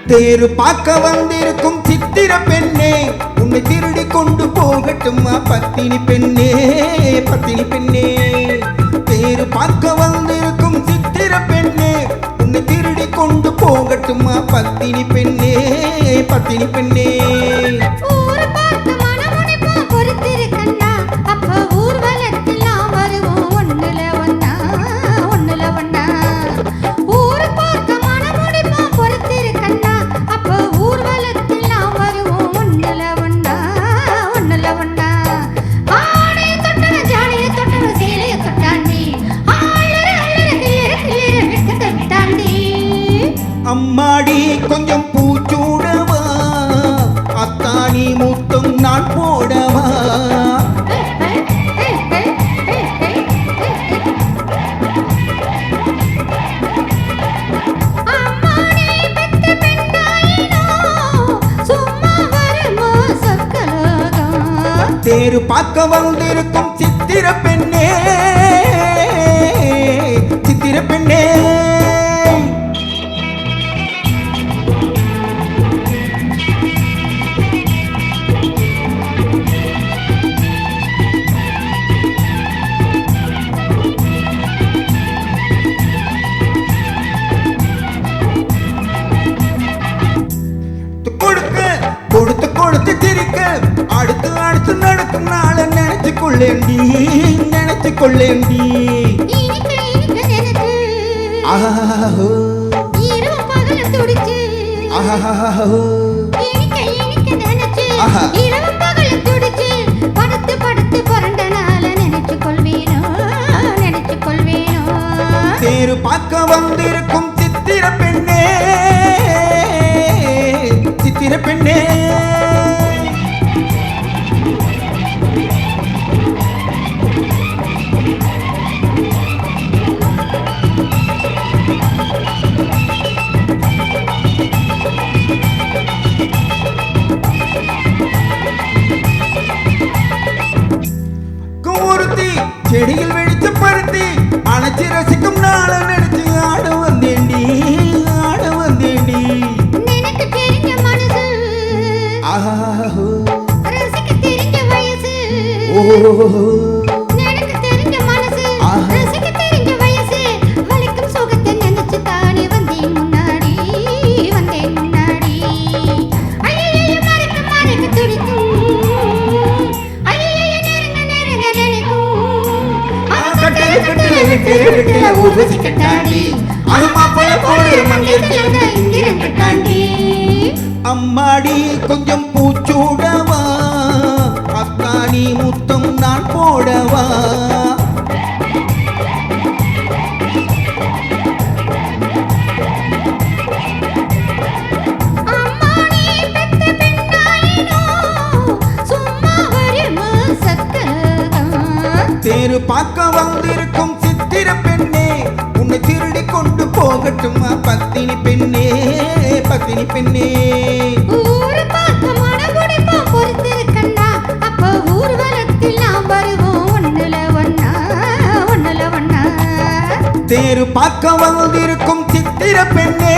தேரு பார்க்க வந்திருக்கும் சித்திர பெண்ணே, உன்னை திருடி கொண்டு போகட்டுமா பத்தினி பெண்ணே, பத்தினி பெண்ணே. தேரு பார்க்க வந்திருக்கும் சித்திர பெண்ணே, உன்னை திருடி கொண்டு போகட்டுமா பத்தினி பெண்ணே, பத்தினி பெண்ணே. அம்மாடி கொஞ்சம் பூச்சூடவா, அத்தானி முத்தம் நான் போடவா. தேரு பார்க்க வந்திருக்கும் சித்திர பெண்ணே, சித்திர பெண்ணே. கொடுத்து கொடுத்து சிரிக்க, அடுத்து அடுத்து நடக்கும் நாள நினைச்சு கொள்ளேண்டி, நினைச்சு கொள்ளேண்டி. ஆஹோ ஆஹோ தேரு பார்க்க வந்திருக்கும் சித்திர பெண்ணே, சித்திர பெண்ணே. கூர்த்தி செடியில் வெடித்து பருத்தி அணைச்சி ரசிக்கும் நாள நினைச்சு ஆட வந்தேண்டி, ஆட வந்தேண்டி. ரசிக்க தெரிஞ்ச வயசு, எனக்கு தெரிஞ்ச மனசு, ரசிக்க தெரிஞ்ச வயசு. வலிக்கும் சுகத்தை நினைச்சு தானே வந்தேன் முன்னாடி, வந்தேன் முன்னாடி. ஐயையோ மறக்க மறக்க துடிக்கும், ஐயையோ நெருங்க நெருங்க நினைக்கும். கட்டளை கட்டளை விட்டு விட்டு ஊசி கட்டாண்டி, அது மாப்பிள போடு மங்கத்தில் இந்திரன் கட்டாண்டி. அம்மாடி கொஞ்சம் பூச்சூடவா, அத்தானி முத்தம் நான் போடவா. தேரு பார்க்க வந்திருக்கும் சித்திர பெண்ணே, உன்னை திருடி கொண்டு போகட்டுமா பத்தினி பெண்ணே, பத்தினி பெண்ணே. ஊரு பார்க்க மனமுடிப்பா பொறுத்திருக்கண்ணா, அப்ப ஊர்வலத்தில் நாம் வருவோம் ஒண்ணுல ஒண்ணா, ஒண்ணுல ஒண்ணா. தேரு பார்க்க வந்திருக்கும் சித்திர பெண்ணே,